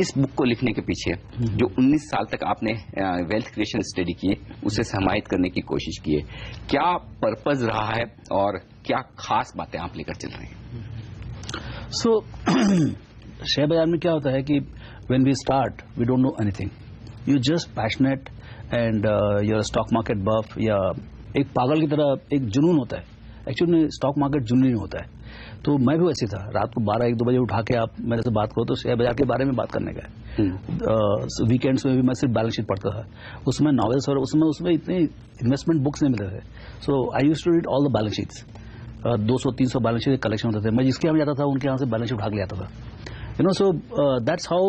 इस बुक को लिखने के पीछे जो 19 साल तक आपने वेल्थ क्रिएशन स्टडी की उसे समाहित करने की कोशिश की है, क्या पर्पज रहा है और क्या खास बातें आप लेकर चल रहे हैं? सो शेयर बाजार में क्या होता है कि when we start we don't know anything, you just passionate and your stock market buff, या एक पागल की तरह एक जुनून होता है. एक्चुअली स्टॉक मार्केट जुनून होता है. तो मैं भी वैसे था, रात को 12-1-2 बजे उठा के आप मेरे से बात करो तो शेयर बाजार के बारे में बात करने का है. वीकेंड्स में भी मैं सिर्फ बैलेंस शीट पढ़ता था. उसमें नॉवेल्स और उसमें इतने इन्वेस्टमेंट बुक्स नहीं मिलते थे. So I used to read all the balance sheets. 200-300 balance sheet collection होते थे. मैं जिसके यहाँ जाता था उनके यहाँ से बैलेंस शीट उठा के ले आता था. So that's how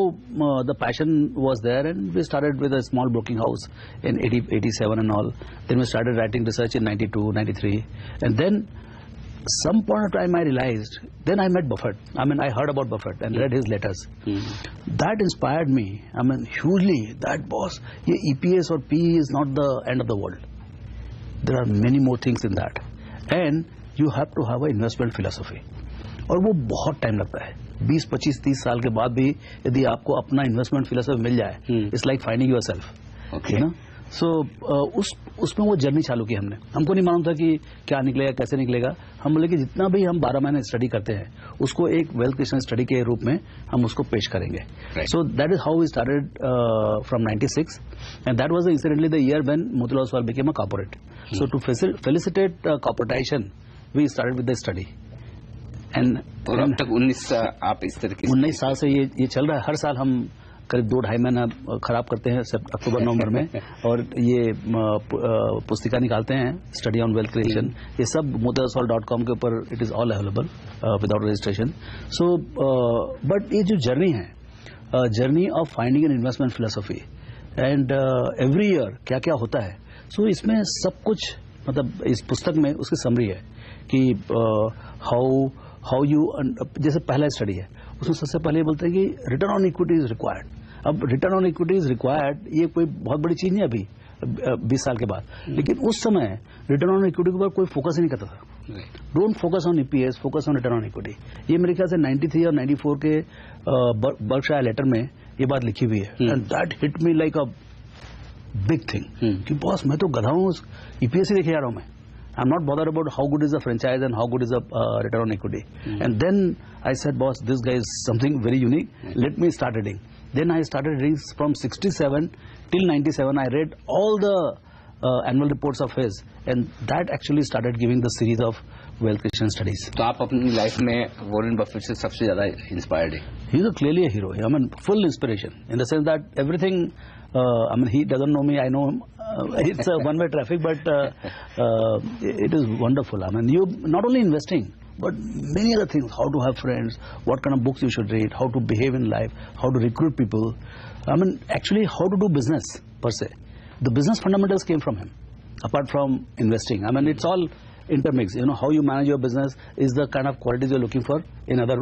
the passion was there, and we started with a small broking house in 87 and all. Then we started writing research in 92, 93, and then some point of time I realized, then I met Buffett. I heard about Buffett and read his letters. That inspired me, hugely. That boss, EPS or PE is not the end of the world. There are many more things in that, and you have to have an investment philosophy. और वो बहुत time लगता है. 20, 25, 30 साल के बाद भी यदि आपको अपना इन्वेस्टमेंट फिलोसफी मिल जाए, इट्स लाइक फाइंडिंग योरसेल्फ. ना सो उसमें वो जर्नी चालू की हमने. हमको नहीं मालूम था कि क्या निकलेगा, कैसे निकलेगा. हम बोले कि जितना भी हम 12 महीने स्टडी करते हैं उसको एक वेल्थ क्रिएशन स्टडी के रूप में हम उसको पेश करेंगे. So that is how we started from 96, and that was incidentally the year when Motilal Oswal became a corporate. So to felicitate corporatisation we started with the study. और अब तक 19 आप इस तरीके 19 साल से ये चल रहा है. हर साल हम करीब 2-2.5 महीना खराब करते हैं अक्टूबर-नवंबर में, और ये पुस्तिका निकालते हैं स्टडी ऑन वेल्थ क्रिएशन. ये सब motilaloswal.com के ऊपर it is all available without registration. So but ये जो जर्नी है, journey of finding an investment philosophy, and every year क्या क्या होता है. सो इसमें सब कुछ मतलब इस पुस्तक में उसकी समरी है कि हाउ यू, जैसे पहला स्टडी है उसमें सबसे पहले बोलते हैं कि return on equity is required. अब return on equity is required ये कोई बहुत बड़ी चीज नहीं अभी 20 साल के बाद, लेकिन उस समय रिटर्न ऑन इक्विटी के ऊपर कोई फोकस ही नहीं करता था. Don't focus on EPS, focus on return on equity. ये मेरे ख्याल से 93 और 94 के बर्कशायर लेटर में ये बात लिखी हुई है, and that hit me like a big thing कि बॉस मैं तो गधा हूँ, ईपीएस ही देखे जा रहा हूँ मैं. I'm not bothered about how good is the franchise and how good is the return on equity. And then I said, boss, this guy is something very unique. Let me start reading. Then I started reading from 67 till 97. I read all the annual reports of his, and that actually started giving the series of wealth creation studies. तो आप अपनी life में Warren Buffett से सबसे ज्यादा inspired है? He is clearly a hero. Full inspiration in the sense that everything. He doesn't know me, I know him. It's a one-way traffic, but it is wonderful. You not only investing, but many other things. How to have friends, what kind of books you should read, how to behave in life, how to recruit people. Actually, how to do business per se. The business fundamentals came from him. Apart from investing, it's all intermixed. How you manage your business is the kind of qualities you're looking for in other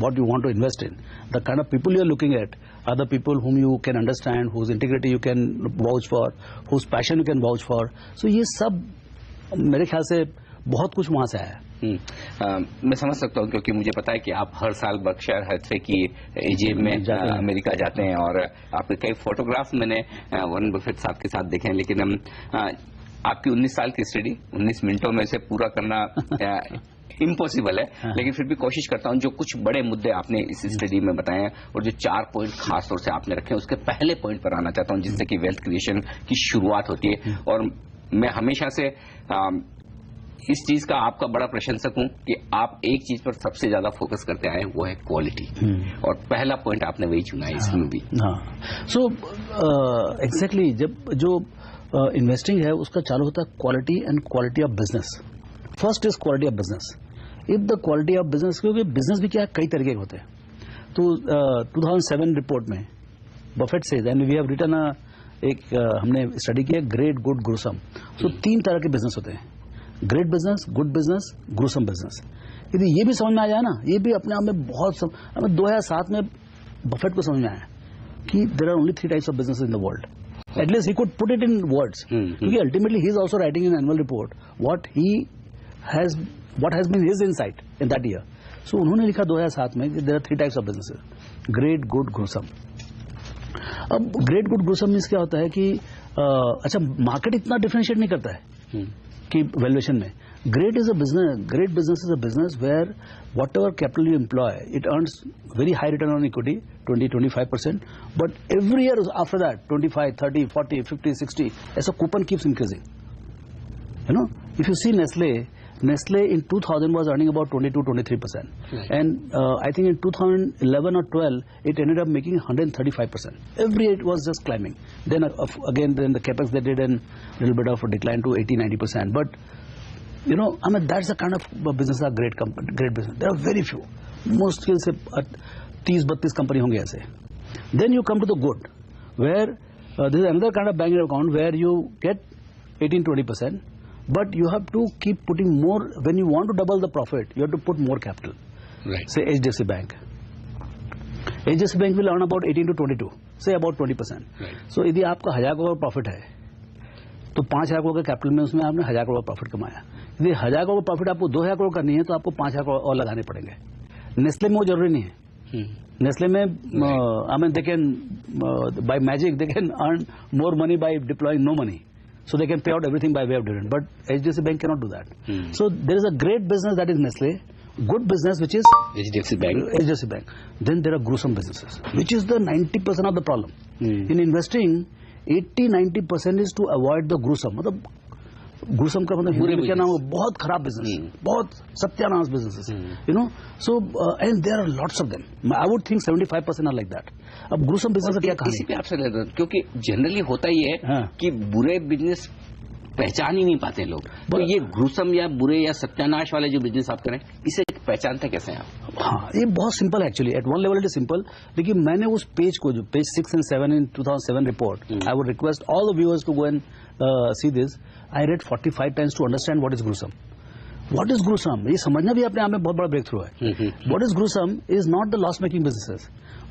what you want to invest in. The kind of people you're looking at are the people whom you can understand, whose integrity you can vouch for, whose passion you can vouch for. So ये सब मेरे ख्याल से बहुत कुछ वहाँ से आया. मैं समझ सकता हूँ, क्योंकि मुझे पता है कि आप हर साल बर्कशायर हैथवे की एजीएम में अमेरिका जाते हैं, और आपके कई फोटोग्राफ मैंने वॉरेन बफेट साहब के साथ देखे हैं. लेकिन आपकी 19 साल की स्टडी 19 मिनटों में से पूरा करना इम्पॉसिबल है. लेकिन फिर भी कोशिश करता हूं. जो कुछ बड़े मुद्दे आपने इस स्टडी में बताए हैं और जो 4 पॉइंट खास तौर से आपने रखे हैं, उसके पहले पॉइंट पर आना चाहता हूं, जिससे कि वेल्थ क्रिएशन की शुरुआत होती है. और मैं हमेशा से इस चीज का आपका बड़ा प्रशंसक हूं कि आप एक चीज पर सबसे ज्यादा फोकस करते आए, वो है क्वालिटी. और पहला पॉइंट आपने वही चुना है इसमें भी. सो एग्जैक्टली जब जो इन्वेस्टिंग है उसका चालू होता है quality and quality of business. First is quality of business. If the quality of business, क्योंकि बिजनेस भी क्या है, कई तरीके के होते हैं. तो 2007 रिपोर्ट में बफेट से एंड वी हैव रिटन हमने स्टडी किया ग्रेट, गुड, ग्रूसम. तो 3 तरह के बिजनेस होते हैं. Great business, good business, gruesome business. यदि ये भी समझ में आ जाए ना, ये भी अपने आप में बहुत 2007 में बफेट को समझ में आया कि there are only 3 types of business in the world. At least he could put it in words. Because ultimately he is also writing an annual report what has been his insight in that year. So उन्होंने लिखा 2007 में कि there are 3 types of businesses: great, good, gruesome. अब great good gruesome means क्या होता है कि अच्छा मार्केट इतना डिफरेंशिएट नहीं करता है कि वैल्यूएशन में. Great business is a business where whatever capital you employ, it earns very high return on equity, 20-25%, but every year after that, 25, 30, 40, 50, 60, as a coupon keeps increasing. You know, if you see Nestle in 2000 was earning about 22-23%, and I think in 2011 or 12 it ended up making 135%. Every year it was just climbing. Then again the capex they did and a little bit of a decline to 80-90%. But you know, I mean that's the kind of business are great business. There are very few. Most skills 30-32 company होंगे ऐसे. Then you come to the good, where there is another kind of bank account where you get 18-20%. But you have to keep putting more. When you want to double the profit, you have to put more capital. Right. Say HDFC Bank. HDFC Bank will earn about 18-22. Say about 20%. Right. So यदि आपका 1000 crore profit है, तो 5000 करोड़ के capital में उसमें आपने 1000 crore profit कमाया. यदि 1000 करोड़ प्रॉफिट आपको 2000 करोड़ करनी है, तो आपको 5000 करोड़ और लगाने पड़ेंगे. नेस्ले में वो जरूरी नहीं है. नेस्ले में I mean they can by magic they can earn more money by deploying no money. So they can pay out everything by way of dividend. But HDFC Bank cannot do that. So there is a great business that is Nestle, good business which is HDFC Bank. Then there are gruesome businesses, which is the 90% of the problem. In investing, 80-90% is to avoid the gruesome. मतलब gruesome का मतलब हिंदी में क्या नाम है? बहुत खराब business, बहुत सत्यानाश businesses. You know, so and there are lots of them. I would think 75% are like that. अब gruesome business का क्या कहानी? इसी पे आपसे लेता हूं, क्योंकि जनरली होता ही है कि बुरे बिजनेस पहचान ही नहीं पाते लोग. तो ये ग्रूसम या बुरे या सत्यानाश वाले जो बिजनेस आप करें, इसे पहचानते कैसे हैं आप? हाँ, ये बहुत सिंपल है actually. At one level it is simple. लेकिन मैंने उस पेज को, जो page 6 and 7 in 2007 report, I would request all the viewers to go and see this. I read 45 times to understand what is gruesome. What is gruesome? ये समझना भी अपने आप में बहुत बड़ा ब्रेक थ्रू है. What is gruesome is not the loss making businesses.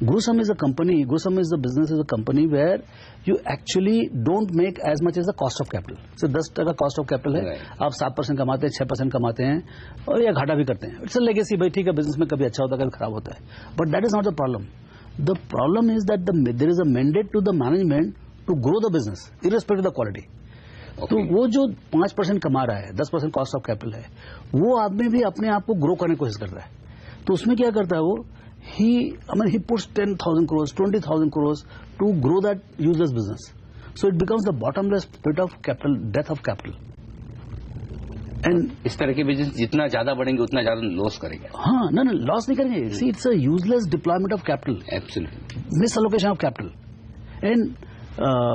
Gruesome is a the business is a company where you actually don't make as much as the cost of capital. So 10% cost of capital है, आप 7% कमाते हैं, 6% कमाते हैं, और या घाटा भी करते हैं. It's a legacy. भाई ठीक है, बिजनेस में कभी अच्छा होता है, कभी खराब होता है. But that is not the problem. The problem is that there is a mandate to the management to grow the business irrespective of the quality. तो वो जो 5% कमा रहा है, 10% कॉस्ट ऑफ कैपिटल है, वो आदमी भी अपने आप को ग्रो करने की कोशिश कर रहा है. तो उसमें क्या करता है वो, he puts 10,000 crores, 20,000 crores to grow that useless business. So it becomes the bottomless pit of capital, death of capital. And इस तरह के बिजनेस जितना ज्यादा बढ़ेंगे उतना ज्यादा लॉस करेंगे. हाँ, ना लॉस नहीं करेंगे. See, it's a useless deployment of capital. Absolutely. Misallocation of capital. And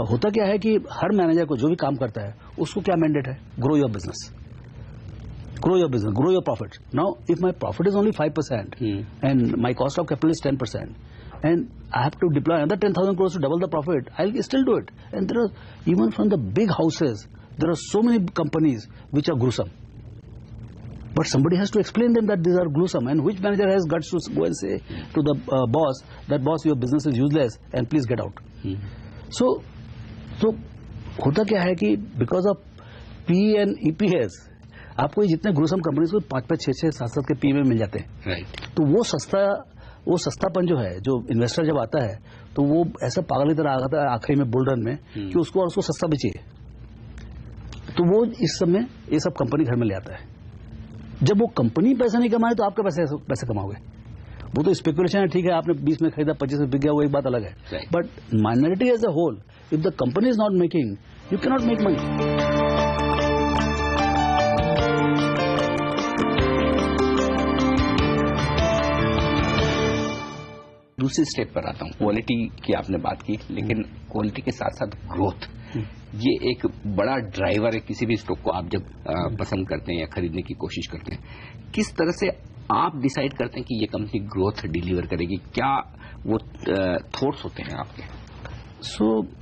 होता क्या है कि हर मैनेजर को जो भी काम करता है उसको क्या मैंडेट है? Grow your business, grow your profit. Now if my profit is only 5% and my cost of capital is 10% and I have to deploy another 10,000 crores to double the profit, I will still do it. And there are even from the big houses there are so many companies which are gruesome. But somebody has to explain them that these are gruesome. And which manager has guts to go and say to the boss that, boss, your business is useless and please get out. So होता क्या है कि because of P and EPS आपको जितने gruesome companies को 5-5, 6-6, 7-7 के P में मिल जाते हैं. Right. तो वो सस्तापन जो है, जो इन्वेस्टर जब आता है तो वो ऐसा पागल की तरह आता है आखिरी में बुल रन में कि उसको सस्ता भी चाहिए. तो वो इस समय ये सब कंपनी घर में ले आता है. जब वो कंपनी पैसा नहीं कमाए तो आपके पैसे कमाओगे. वो तो स्पेकुलेशन है, ठीक है, आपने 20 में खरीदा, 25 में बिक गया, वो एक बात अलग है. But minority as a whole, if the company is not making, you can not make money. दूसरी स्टेप पर आता हूँ. क्वालिटी की आपने बात की, लेकिन क्वालिटी के साथ साथ ग्रोथ, ये एक बड़ा ड्राइवर है किसी भी स्टॉक को आप जब पसंद करते हैं या खरीदने की कोशिश करते हैं. किस तरह से आप डिसाइड करते हैं कि ये कंपनी ग्रोथ डिलीवर करेगी? क्या वो थॉट्स होते हैं आपके?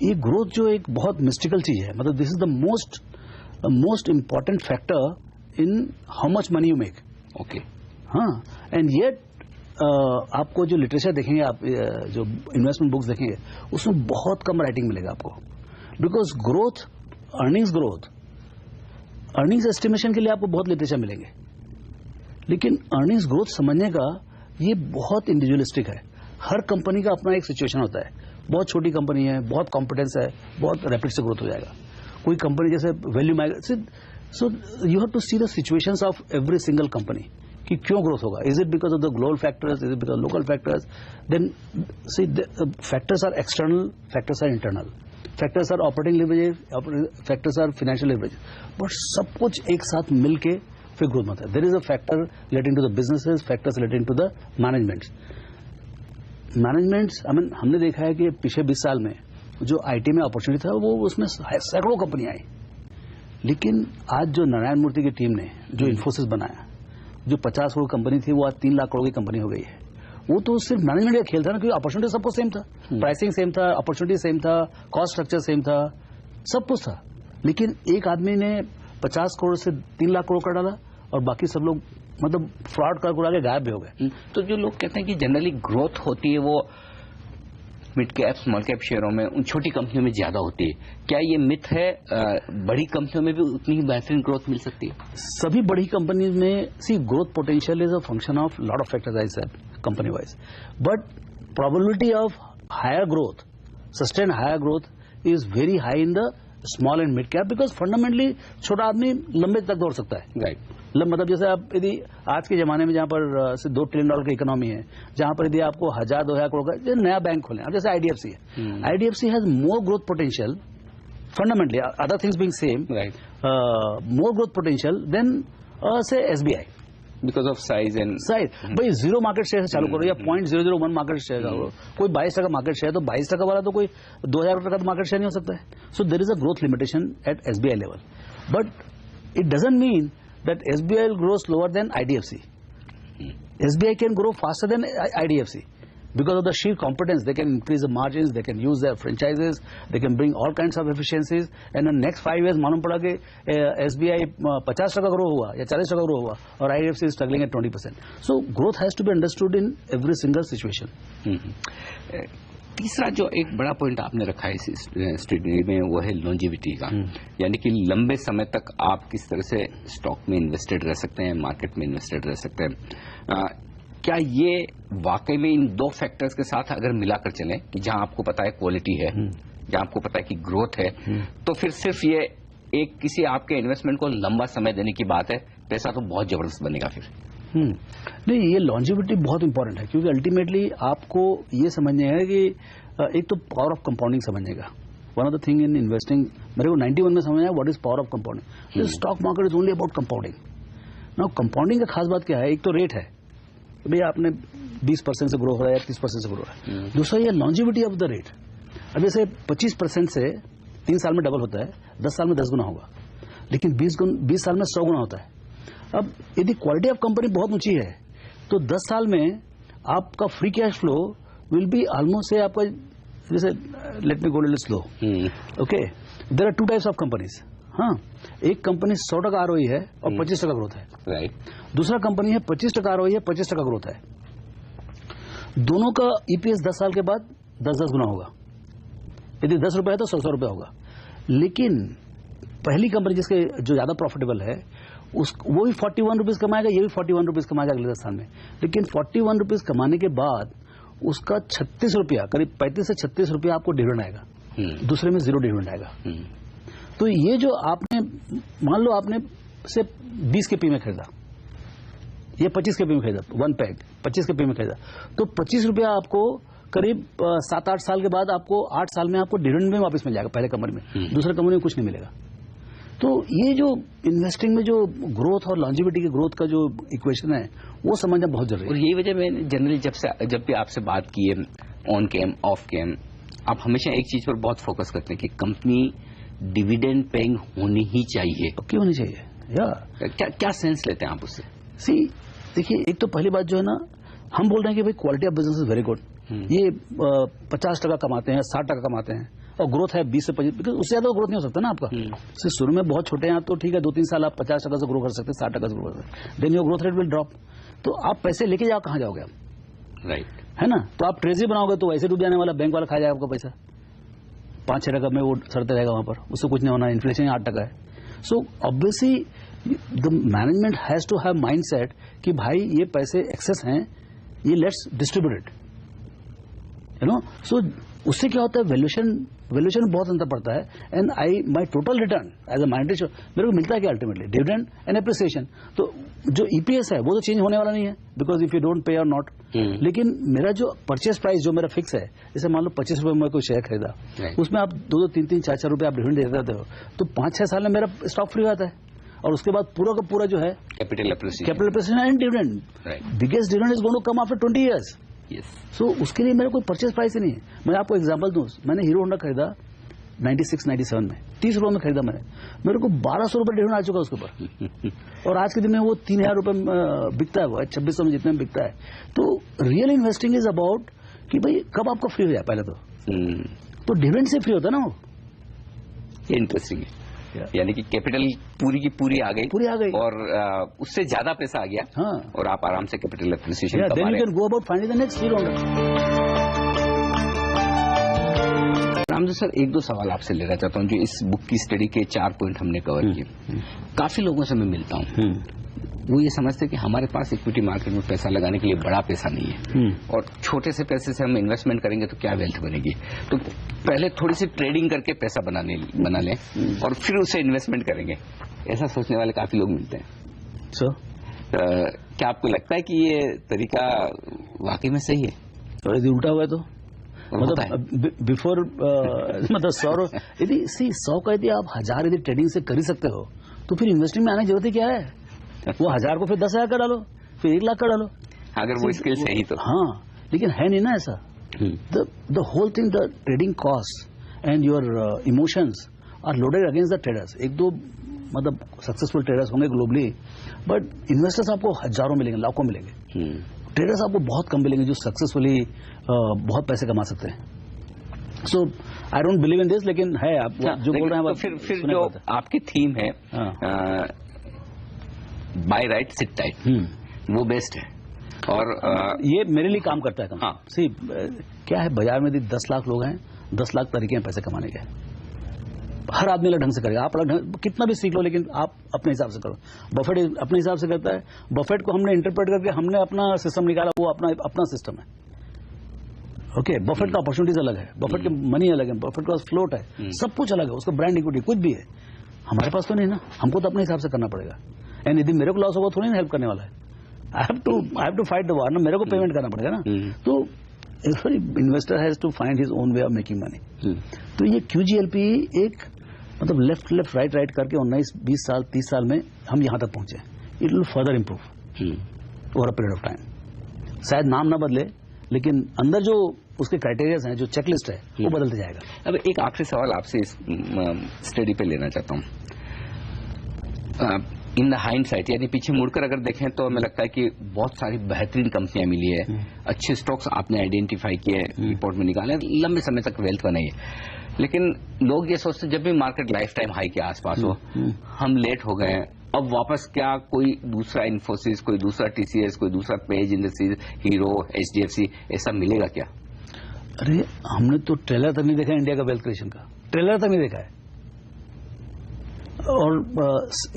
ये ग्रोथ जो एक बहुत मिस्टिकल चीज है. मतलब this is the most important factor in how much money you make. Okay. हाँ, एंड येट आपको जो लिटरेचर देखेंगे, आप जो इन्वेस्टमेंट बुक्स देखेंगे, उसमें बहुत कम राइटिंग मिलेगा आपको. बिकॉज ग्रोथ, अर्निंग्स एस्टिमेशन के लिए आपको बहुत लिटरेचर मिलेंगे, लेकिन अर्निंग्स ग्रोथ समझने का ये बहुत इंडिविजुअलिस्टिक है. हर कंपनी का अपना एक सिचुएशन होता है. बहुत छोटी कंपनी है, बहुत कॉम्पिटेंस है, बहुत रैपिड से ग्रोथ हो जाएगा। कोई कंपनी जैसे value migration, so you have to see the situations of every single company कि क्यों ग्रोथ होगा। Is it because of the global factors, is it because local factors? Then see factors are external, factors are internal, factors are operating leverage, factors are financial leverage, but सब कुछ एक साथ मिलके फिर growth होता है। There is a factor relating to the businesses, factors relating to the managements. I mean हमने देखा है कि पिछले 20 साल में जो आईटी में अपॉर्चुनिटी था वो उसमें सैकड़ों कंपनियां आई, लेकिन आज जो नारायण मूर्ति की टीम ने जो इन्फोसिस बनाया, जो 50 करोड़ कंपनी थी वो आज 3 लाख करोड़ की कंपनी हो गई है। वो तो सिर्फ मैनेजमेंट का खेल था ना, क्योंकि अपॉर्चुनिटी सबको सेम था, प्राइसिंग सेम था, अपॉर्चुनिटी सेम था, कॉस्ट स्ट्रक्चर सेम था, सब कुछ था। लेकिन एक आदमी ने 50 करोड़ से 3 लाख करोड़ कर डाला और बाकी सब लोग मतलब फ्रॉड कर के गायब भी हो गए। तो जो लोग कहते हैं कि जनरली ग्रोथ होती है वो मिड कैप स्मॉल कैप शेयरों में, उन छोटी कंपनियों में ज्यादा होती है, क्या ये मिथ है? बड़ी कंपनियों में भी उतनी ही बेहतरीन ग्रोथ मिल सकती है? सभी बड़ी कंपनी में see growth potential is a function of lot of factors I said company wise, but probability of higher growth, sustain higher growth is very high in the small and mid cap, because fundamentally छोटा आदमी लंबे तक दौड़ सकता है। Right. मतलब जैसे आप यदि आज के जमाने में जहां पर से $2 ट्रिलियन की इकोनॉमी है, जहां पर यदि आपको 1000-2000 करोड़ का नया बैंक खोले, अब जैसे आईडीएफसी है, IDFC has more growth potential fundamentally, other things being same, more growth potential than से SBI because of size and भाई जीरो मार्केट शेयर से चालू करो या 0.001 मार्केट शेयर करो, कोई 22% मार्केट शेयर, तो 22% वाला तो कोई 2000 करोड़ का मार्केट शेयर नहीं हो सकता है। So there is a growth limitation at SBI level, but it doesn't mean that SBI will grow slower than IDFC. SBI can grow faster than IDFC because of the sheer competence. They can increase the margins, they can use their franchises, they can bring all kinds of efficiencies, and in the next 5 years मालूम पड़ा कि SBI 50% grow हुआ या 40% grow हुआ और IDFC is struggling at 20%. So growth has to be understood in every single situation. तीसरा जो एक बड़ा पॉइंट आपने रखा है इस स्टडी में वो है लॉन्जिविटी का, यानी कि लंबे समय तक आप किस तरह से स्टॉक में इन्वेस्टेड रह सकते हैं, मार्केट में इन्वेस्टेड रह सकते हैं। क्या ये वाकई में इन 2 फैक्टर्स के साथ अगर मिलाकर चलें कि जहां आपको पता है क्वालिटी है, जहां आपको पता है कि ग्रोथ है, तो फिर सिर्फ ये एक किसी आपके इन्वेस्टमेंट को लंबा समय देने की बात है, पैसा तो बहुत जबरदस्त बनेगा फिर। नहीं, ये लॉन्जिविटी बहुत इंपॉर्टेंट है, क्योंकि अल्टीमेटली आपको ये समझने है कि एक तो पावर ऑफ कंपाउंडिंग समझने का, one of the thing in investing मेरे को 91 में समझ आया what is power of compounding. Stock market is only about compounding. Now compounding का खास बात क्या है, एक तो रेट है, भैया आपने 20% से ग्रो हो रहा है या 30% से ग्रो हो रहा है। दूसरा ये लॉन्जिविटी ऑफ द रेट। अब जैसे 25% से 3 साल में डबल होता है, 10 साल में 10 गुना होगा, लेकिन 20 साल में 100 गुना होता है। अब यदि क्वालिटी ऑफ कंपनी बहुत ऊंची है तो 10 साल में आपका free cash flow will be almost से आपका, जैसे let me go little slow, okay, there are 2 types of companies. हाँ, एक कंपनी 100% आरओई है और 25% ग्रोथ है, राइट। दूसरा कंपनी है 25% आरओई है, 25% ग्रोथ है। दोनों का ईपीएस 10 साल के बाद 10-10 गुना होगा। यदि 10 रुपए है तो 100 रुपए होगा। लेकिन पहली कंपनी जिसके जो ज्यादा प्रॉफिटेबल है वो भी 41 रुपीज कमाएगा, ये भी 41 रुपीज कमाएगा अगले 10 साल में। लेकिन 41 रुपीज कमाने के बाद उसका 36 रुपया, करीब 35 से 36 रुपया आपको डिविडेंड आएगा, दूसरे में 0 डिविडेंड आएगा। तो ये जो आपने मान लो आपने से 20 के पी में खरीदा, ये 25 के पी में खरीदा, 1 पैक 25 के पी में खरीदा, तो 25 रुपया आपको करीब 7-8 साल के बाद आपको 8 साल में आपको डिविडेंड में वापस मिल जाएगा पहले कंपनी में, दूसरे कंपनी में कुछ नहीं मिलेगा। तो ये जो इन्वेस्टिंग में जो ग्रोथ और लॉन्जिविटी की ग्रोथ का जो इक्वेशन है वो समझना बहुत जरूरी है। और यही वजह मैंने जनरली जब भी आपसे बात की है ऑन कैम ऑफ कैम, आप हमेशा एक चीज पर बहुत फोकस करते हैं कि कंपनी डिविडेंड पेइंग होनी ही चाहिए। क्यों होनी चाहिए? या क्या सेंस लेते हैं आप उससे? सी देखिए, एक तो पहली बात जो है ना, हम बोल रहे हैं कि भाई quality of business is very good, ये 50% कमाते हैं, 60% कमाते हैं और ग्रोथ है 20 से 25, उससे ज्यादा ग्रोथ नहीं हो सकता ना आपका। शुरू में बहुत छोटे हैं तो ठीक है, 2-3 साल आप 50% से ग्रो कर सकते हैं, 60% से ग्रो कर सकते हैं, then your growth rate will drop. तो आप पैसे लेके जाओ, कहाँ जाओगे आप? राइट, है ना? तो आप ट्रेजरी बनाओगे तो वैसे डूब जाने वाला, बैंक वाला खा जाएगा आपका पैसा, 5-6% में वो सड़ते रहेगा वहां पर, उससे कुछ नहीं होना। इन्फ्लेशन 8% है। So obviously the management has to have mind set कि भाई ये पैसे एक्सेस हैं, ये लेट्स डिस्ट्रीब्यूट, यू नो। सो उससे क्या होता है, वैल्यूएशन में बहुत अंतर पड़ता है। And my total return as a minority मेरे को मिलता है क्या अल्टीमेटली, डिविडेंड एंड एप्रिसिएशन। तो जो ईपीएस है वो तो चेंज होने वाला नहीं है, because if you don't pay और नॉट। लेकिन मेरा जो परचेस प्राइस जो मेरा फिक्स है, जैसे मान लो 25 रुपए में कोई शेयर खरीदा, उसमें आप 2-2, 3-3, 4-4 रुपए आप डिविडेंड देते रहते हो, तो 5-6 साल में मेरा स्टॉक फ्री होता है। और उसके बाद पूरा का पूरा जो है capital appreciation and dividend, biggest dividend is going to come after 20 years। सो उसके लिए मेरा कोई परचेज प्राइस ही नहीं है। मैं आपको एग्जांपल दूं, मैंने हीरो होंडा खरीदा 96-97 में, 30 रुपए में खरीदा मैंने, मेरे को 1200 रुपए डिविडेंड आ चुका उसके ऊपर। और आज के दिन में वो 3000 रुपए बिकता है, वो 2600 में जितने में बिकता है। तो रियल इन्वेस्टिंग इज अबाउट कि भाई कब आपका फ्री हो जाए पहले तो डिविडेंड से फ्री होता है ना वो। ये इंटरेस्टिंग है, यानी कि कैपिटल पूरी की पूरी आ गई और उससे ज्यादा पैसा आ गया। हाँ। और आप आराम से कैपिटल एप्रिसिएशन कमा then you can go about finding the next Hero Honda. Ramju sir, 1-2 सवाल आपसे लेना चाहता हूँ। जो इस बुक की स्टडी के 4 पॉइंट हमने कवर किए, काफी लोगों से मैं मिलता हूँ, वो ये समझते हैं कि हमारे पास इक्विटी मार्केट में पैसा लगाने के लिए बड़ा पैसा नहीं है और छोटे से पैसे से हम इन्वेस्टमेंट करेंगे तो क्या वेल्थ बनेगी। तो पहले थोड़ी सी ट्रेडिंग करके पैसा बना लें और फिर उसे इन्वेस्टमेंट करेंगे, ऐसा सोचने वाले काफी लोग मिलते हैं। क्या आपको लगता है कि ये तरीका वाकई में सही है? और यदि उल्टा हुआ है तो मतलब बिफोर मतलब 100 यदि 100 का यदि आप 1000 यदि ट्रेडिंग से कर ही सकते हो, तो फिर इन्वेस्टिंग में आने की जरूरत ही क्या है? वो 1000 को फिर 10,000 का डालो, फिर 1 लाख का डालो, अगर वो स्किल सही तो। हाँ, लेकिन है नहीं ना ऐसा। The whole thing, the trading cost and your emotions are loaded against the traders. 1-2 मतलब सक्सेसफुल ट्रेडर्स होंगे ग्लोबली, बट इन्वेस्टर्स आपको हजारों मिलेंगे, लाखों मिलेंगे। ट्रेडर्स आपको बहुत कम मिलेंगे जो सक्सेसफुली बहुत पैसे कमा सकते हैं। So I don't believe in this, लेकिन है आप जो बोल रहे हैं। तो फिर जो आपकी थीम है बाय राइट सिट टाइट, वो बेस्ट है और ये मेरे लिए काम करता है। हाँ, सी क्या है, बाजार में यदि 10 लाख लोग हैं, 10 लाख तरीके हैं पैसे कमाने के। हर आदमी अलग ढंग से करेगा, आप अलग कितना भी सीख लो, लेकिन आप अपने हिसाब से करो। बफेट अपने हिसाब से करता है, बफेट को हमने इंटरप्रेट करके हमने अपना सिस्टम निकाला, वो अपना सिस्टम है। ओके, बफेट का अपॉर्चुनिटीज अलग है, बफेट के मनी अलग है, बफेट का फ्लोट है, सब कुछ अलग है, उसका ब्रांड इक्विटी कुछ भी है। हमारे पास तो नहीं ना, हमको तो अपने हिसाब से करना पड़ेगा। एंड यदि मेरे को लॉस होगा थोड़ी ना हेल्प करने वाला है। I have to fight the war ना, मेरे को पेमेंट करना पड़ेगा ना। तो every investor has to find his own way of making money. तो ये QGLP एक मतलब लेफ्ट राइट करके 19-20 साल 30 साल में हम यहां तक पहुंचे। It will further improve over a period of time. शायद नाम ना बदले, लेकिन अंदर जो उसके क्राइटेरियाज हैं, जो चेकलिस्ट है, वो बदलते जाएगा। अब एक आखिरी सवाल आपसे इस स्टडी पे लेना चाहता हूँ। इन द हाइंडसाइट, यानी पीछे मुड़कर अगर देखें तो हमें लगता है कि बहुत सारी बेहतरीन कंपनियां मिली है, अच्छे स्टॉक्स आपने आइडेंटिफाई किए, रिपोर्ट में निकाले, लंबे समय तक वेल्थ बनाई है। लेकिन लोग ये सोचते हैं जब भी मार्केट लाइफ टाइम हाई के आसपास हो, हम लेट हो गए, अब वापस क्या कोई दूसरा इन्फोसिस, कोई दूसरा TCS, कोई दूसरा पेज इंडस्ट्रीज, हीरो, HDFC ऐसा मिलेगा क्या? अरे हमने तो ट्रेलर तक नहीं देखा इंडिया का वेल्थ क्रिएशन का, ट्रेलर तक नहीं देखा है। और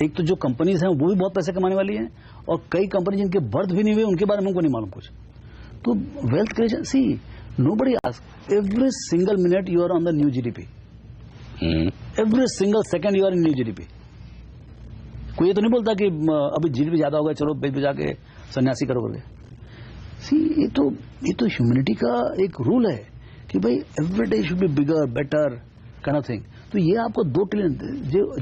एक तो जो कंपनीज हैं वो भी बहुत पैसे कमाने वाली हैं, और कई कंपनी जिनके बर्थ भी नहीं हुए उनके बारे में हमको नहीं मालूम कुछ। तो wealth creation, C nobody asks, every single minute you are on the new GDP, every single second you are in new GDP। कोई ये तो नहीं बोलता कि अभी GDP ज्यादा होगा, चलो बेच बजा के सन्यासी करो करके। सी ये तो ह्यूमैनिटी का एक रूल है कि भाई every day should be bigger, better kind of thing. तो ये आपको 2 ट्रिलियन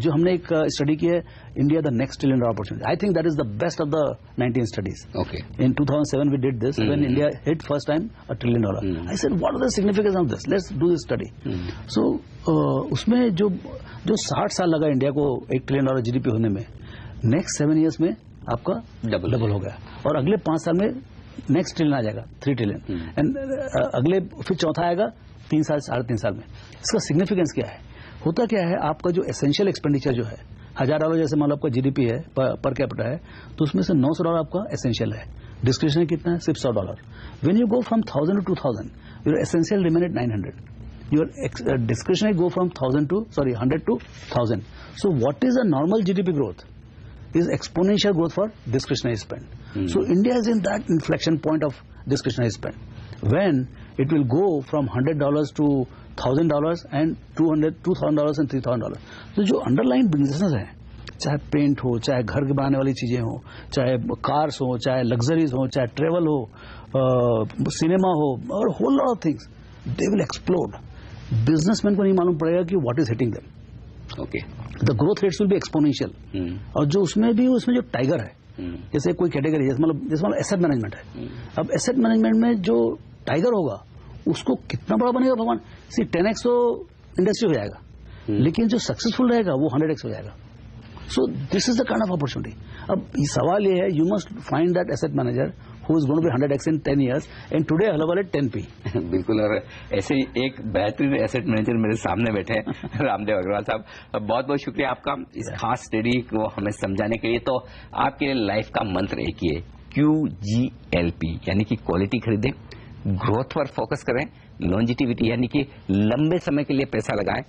जो हमने एक स्टडी की है, India the next trillion dollar opportunity, I think that is the best of the 19 studies. Okay, in 2007 we did this when India hit first time $1 trillion। I said what are the significance of this, let's do this study. So उसमें जो 60 साल लगा India को $1 trillion GDP होने में, next 7 years में आपका double हो गया, और अगले 5 साल में नेक्स्ट ट्रिलियन आ जाएगा, 3 trillion, एंड अगले फिर चौथा आएगा 3 साल 3.5 साल में। इसका सिग्निफिकेंस क्या है? होता क्या है, आपका जो एसेंशियल एक्सपेंडिचर जो है $1000, जैसे मान लो आपका GDP है पर कैपिटा है, तो उसमें से $900 आपका एसेंशियल है। डिस्क्रिशनरी कितना है? सिर्फ $100। When you go from 1000 to 2000, your essential remain at 900, your discretionary go from 100 to 1000। So what is a normal GDP growth is exponential growth for discretionary spend. So India is in that inflection point of discretionary spend. When it will go from $100 to $1,000 and $200, $2,000 and $3,000. तो जो underline businesses हैं, चाहे paint हो, चाहे घर के बनाने वाली चीजें हो, चाहे कार्स हो, चाहे लग्जरीज हो, चाहे ट्रेवल हो, सिनेमा हो, और whole lot of things, they will explode. Businessman को नहीं मालूम पड़ेगा कि what is hitting them. Okay. The growth rates will be exponential. और जो उसमें जो टाइगर है, जैसे कोई कैटेगरी है, मतलब एसेट मैनेजमेंट है. अब एसेट मैनेजमेंट में जो टाइगर होगा उसको कितना बड़ा बनेगा भगवान. 10x तो इंडस्ट्री हो जाएगा, लेकिन जो सक्सेसफुल रहेगा वो 100x हो जाएगा. So this is the kind of opportunity. अब सवाल ये है, you must find that asset manager who is going to be 100x in 10 years and today available at 10p. बिल्कुल. और ऐसे ही एक बेहतरीन एसेट मैनेजर मेरे सामने बैठे हैं रामदेव अग्रवाल साहब. बहुत बहुत शुक्रिया आपका इस खास स्टडी को हमें समझाने के लिए. तो आपके लिए लाइफ का मंत्र एक ही है, QGLP, यानी कि क्वालिटी खरीदें, ग्रोथ पर फोकस करें, लॉन्जिटिविटी यानी कि लंबे समय के लिए पैसा लगाएं,